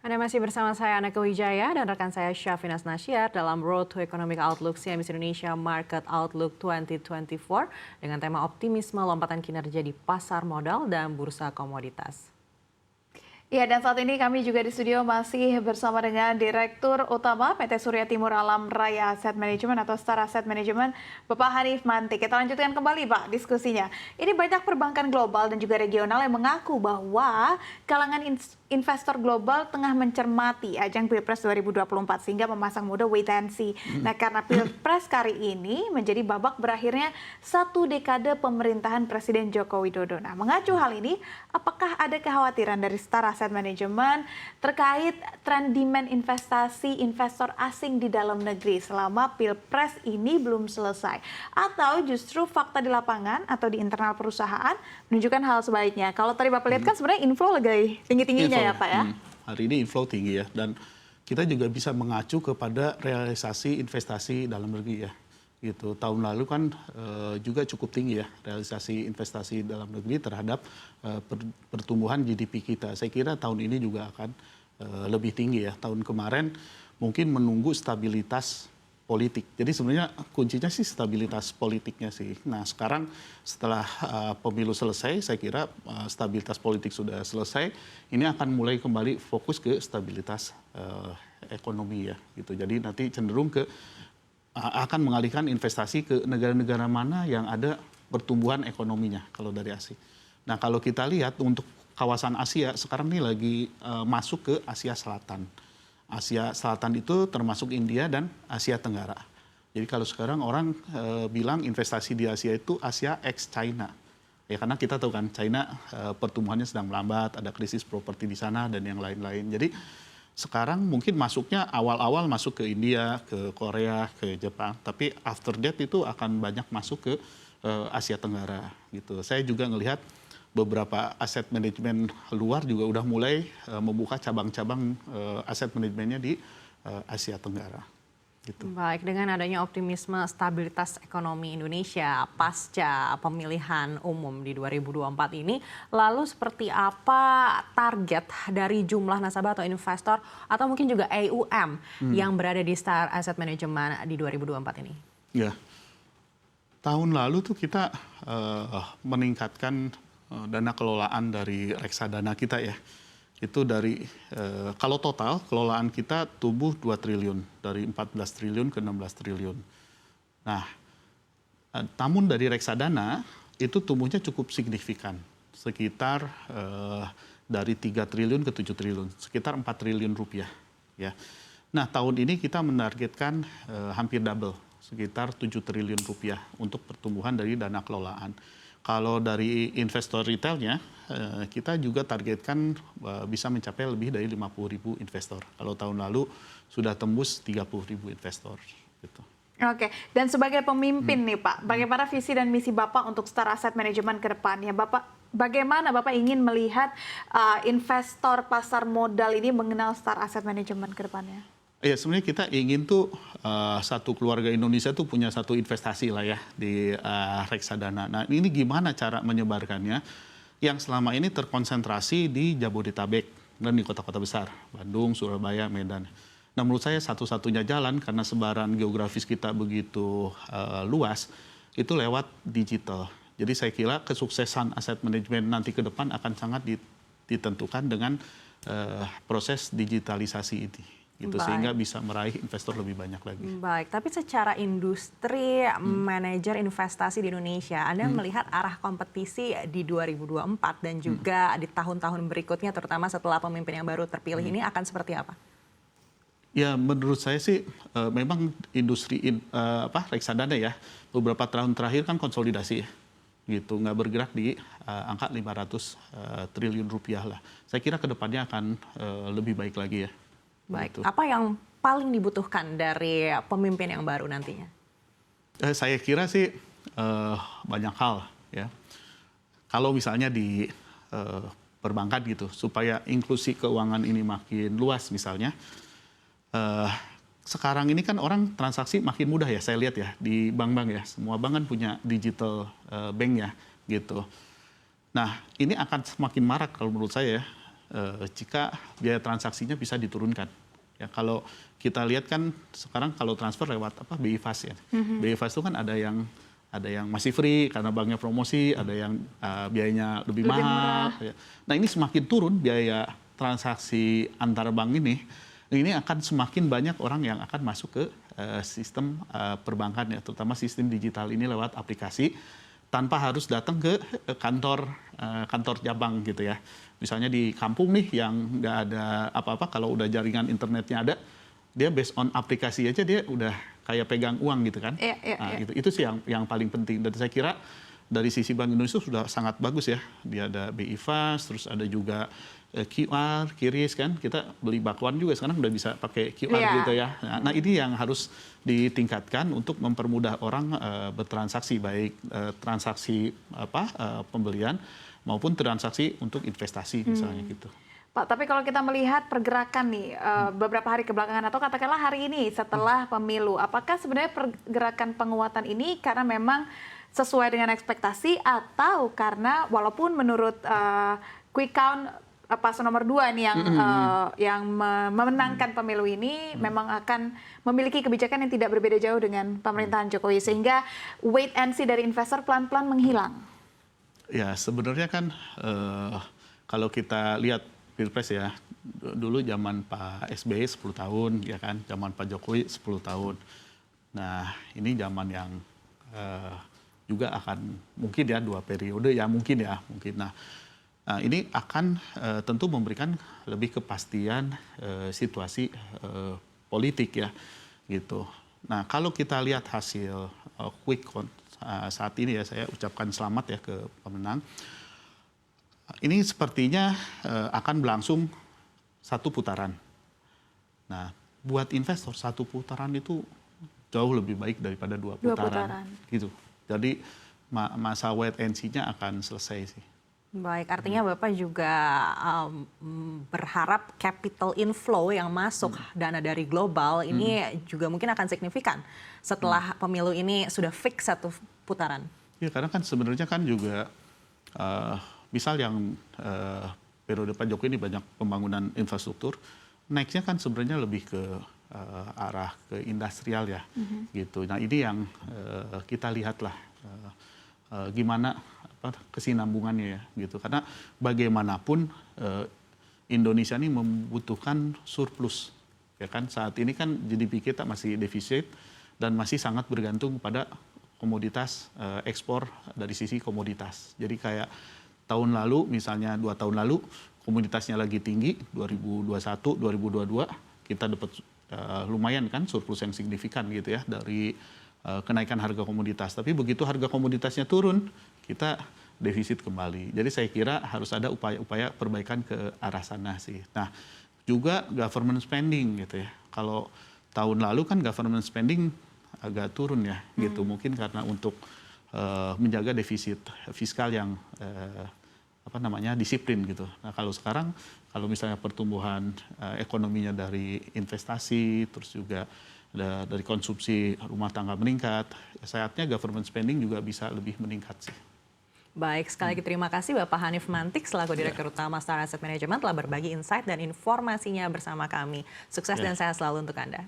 Anda masih bersama saya Aneka Wijaya dan rekan saya Syafina Nasyar dalam Road to Economic Outlook CNBC Indonesia Market Outlook 2024 dengan tema optimisme lompatan kinerja di pasar modal dan bursa komoditas. Ya, dan saat ini kami juga di studio masih bersama dengan Direktur Utama PT Surya Timur Alam Raya Asset Management atau Star Asset Management, Bapak Hanif Mantik. Kita lanjutkan kembali Pak diskusinya. Ini banyak perbankan global dan juga regional yang mengaku bahwa kalangan investor global tengah mencermati ajang Pilpres 2024 sehingga memasang mode wait and see. Nah, karena Pilpres kali ini menjadi babak berakhirnya satu dekade pemerintahan Presiden Joko Widodo. Nah, mengacu hal ini, apakah ada kekhawatiran dari Star Asset Management terkait tren demand investasi investor asing di dalam negeri selama Pilpres ini belum selesai? Atau justru fakta di lapangan atau di internal perusahaan menunjukkan hal sebaliknya? Kalau tadi Bapak lihat kan sebenarnya inflow lagi tinggi-tingginya ya Pak ya? Hari ini inflow tinggi ya, dan kita juga bisa mengacu kepada realisasi investasi dalam negeri ya. Gitu. Tahun lalu kan juga cukup tinggi ya realisasi investasi dalam negeri terhadap pertumbuhan GDP kita. Saya kira tahun ini juga akan lebih tinggi ya. Tahun kemarin mungkin menunggu stabilitas politik. Jadi sebenarnya kuncinya sih stabilitas politiknya sih. Nah sekarang setelah pemilu selesai, saya kira stabilitas politik sudah selesai. Ini akan mulai kembali fokus ke stabilitas ekonomi ya. Gitu. Jadi nanti cenderung akan mengalihkan investasi ke negara-negara mana yang ada pertumbuhan ekonominya kalau dari Asia. Nah kalau kita lihat untuk kawasan Asia sekarang ini lagi masuk ke Asia Selatan. Asia Selatan itu termasuk India dan Asia Tenggara. Jadi kalau sekarang orang bilang investasi di Asia itu Asia ex China. Ya karena kita tahu kan China pertumbuhannya sedang melambat, ada krisis properti di sana dan yang lain-lain. Jadi sekarang mungkin masuknya awal-awal masuk ke India, ke Korea, ke Jepang, tapi after that itu akan banyak masuk ke Asia Tenggara gitu. Saya juga ngelihat beberapa aset manajemen luar juga udah mulai membuka cabang-cabang aset manajemennya di Asia Tenggara. Gitu. Baik, dengan adanya optimisme stabilitas ekonomi Indonesia pasca pemilihan umum di 2024 ini, lalu seperti apa target dari jumlah nasabah atau investor atau mungkin juga AUM yang berada di Star Asset Management di 2024 ini? Ya, tahun lalu tuh kita meningkatkan dana kelolaan dari reksadana kita ya. Itu dari kalau total kelolaan kita tumbuh 2 triliun dari 14 triliun ke 16 triliun. Nah, namun dari reksadana itu tumbuhnya cukup signifikan, sekitar dari 3 triliun ke 7 triliun, sekitar 4 triliun rupiah ya. Nah, tahun ini kita menargetkan hampir double, sekitar 7 triliun rupiah untuk pertumbuhan dari dana kelolaan. Kalau dari investor retailnya, kita juga targetkan bisa mencapai lebih dari 50.000 investor. Kalau tahun lalu sudah tembus 30.000 investor. Gitu. Oke, dan sebagai pemimpin nih Pak, bagaimana visi dan misi Bapak untuk Star Asset Management ke depannya? Bagaimana Bapak ingin melihat investor pasar modal ini mengenal Star Asset Management ke depannya? Ya sebenarnya kita ingin tuh satu keluarga Indonesia tuh punya satu investasi lah ya di reksadana. Nah ini gimana cara menyebarkannya yang selama ini terkonsentrasi di Jabodetabek dan di kota-kota besar, Bandung, Surabaya, Medan. Nah menurut saya satu-satunya jalan karena sebaran geografis kita begitu luas itu lewat digital. Jadi saya kira kesuksesan aset manajemen nanti ke depan akan sangat ditentukan dengan proses digitalisasi ini. Gitu, sehingga bisa meraih investor lebih banyak lagi. Baik, tapi secara industri manajer investasi di Indonesia, Anda melihat arah kompetisi di 2024 dan juga di tahun-tahun berikutnya, terutama setelah pemimpin yang baru terpilih ini akan seperti apa? Ya, menurut saya sih memang industri reksadana ya beberapa tahun terakhir kan konsolidasi ya, gitu nggak bergerak di angka 500 triliun rupiah lah. Saya kira kedepannya akan lebih baik lagi ya. Baik, apa yang paling dibutuhkan dari pemimpin yang baru nantinya? Saya kira sih banyak hal ya. Kalau misalnya di perbankan gitu, supaya inklusi keuangan ini makin luas misalnya, sekarang ini kan orang transaksi makin mudah ya, saya lihat ya di bank-bank ya, semua bank kan punya digital bank ya gitu. Nah ini akan semakin marak kalau menurut saya ya. jika biaya transaksinya bisa diturunkan. Ya, kalau kita lihat kan sekarang kalau transfer lewat BI Fast ya. BI Fast itu kan ada yang masih free karena banknya promosi, ada yang biayanya lebih mahal. Ya. Nah ini semakin turun biaya transaksi antar bank ini akan semakin banyak orang yang akan masuk ke sistem perbankan ya, terutama sistem digital ini lewat aplikasi tanpa harus datang ke kantor cabang gitu ya. Misalnya di kampung nih yang nggak ada apa-apa, kalau udah jaringan internetnya ada, dia based on aplikasi aja dia udah kayak pegang uang gitu kan. Itu sih yang paling penting. Dan saya kira dari sisi Bank Indonesia sudah sangat bagus ya. Dia ada BI Fast, terus ada juga QR, QRIS kan. Kita beli bakwan juga sekarang udah bisa pakai QR gitu ya. Nah ini yang harus ditingkatkan untuk mempermudah orang bertransaksi, baik transaksi pembelian maupun transaksi untuk investasi misalnya gitu. Pak, tapi kalau kita melihat pergerakan nih beberapa hari kebelakangan atau katakanlah hari ini setelah pemilu, apakah sebenarnya pergerakan penguatan ini karena memang sesuai dengan ekspektasi atau karena walaupun menurut quick count paslon nomor 2 nih yang memenangkan pemilu ini memang akan memiliki kebijakan yang tidak berbeda jauh dengan pemerintahan Jokowi sehingga wait and see dari investor pelan-pelan menghilang. Ya sebenarnya kan kalau kita lihat Pilpres ya, dulu zaman Pak SBY 10 tahun, ya kan, zaman Pak Jokowi 10 tahun. Nah, ini zaman yang juga akan mungkin ya 2 periode ya mungkin. Nah, ini akan tentu memberikan lebih kepastian situasi politik ya, gitu. Nah, kalau kita lihat hasil quick count saat ini ya, saya ucapkan selamat ya ke pemenang. Ini sepertinya akan berlangsung 1 putaran. Nah, buat investor 1 putaran itu jauh lebih baik daripada 2 putaran. Gitu. Jadi masa wait and see-nya akan selesai sih. Baik, artinya Bapak juga berharap capital inflow yang masuk dana dari global ini juga mungkin akan signifikan setelah pemilu ini sudah fix 1 putaran. Ya, karena kan sebenarnya kan juga misal yang periode Pak Jokowi ini banyak pembangunan infrastruktur, nextnya kan sebenarnya lebih ke arah ke industrial ya, gitu. Nah ini yang kita lihatlah gimana kesinambungannya ya, gitu. Karena bagaimanapun Indonesia ini membutuhkan surplus, ya kan. Saat ini kan GDP kita masih defisit dan masih sangat bergantung pada komoditas ekspor dari sisi komoditas. Jadi kayak tahun lalu, misalnya 2 tahun lalu, komoditasnya lagi tinggi, 2021, 2022, kita dapat lumayan kan surplus yang signifikan gitu ya dari kenaikan harga komoditas. Tapi begitu harga komoditasnya turun, kita defisit kembali. Jadi saya kira harus ada upaya-upaya perbaikan ke arah sana sih. Nah, juga government spending gitu ya. Kalau tahun lalu kan government spending agak turun ya, gitu. Mungkin karena untuk menjaga defisit fiskal yang disiplin gitu. Nah kalau sekarang kalau misalnya pertumbuhan ekonominya dari investasi, terus juga dari konsumsi rumah tangga meningkat, saatnya government spending juga bisa lebih meningkat sih. Baik, sekali lagi terima kasih Bapak Hanif Mantik selaku Direktur Utama Star Asset Management telah berbagi insight dan informasinya bersama kami. Sukses dan sehat selalu untuk Anda.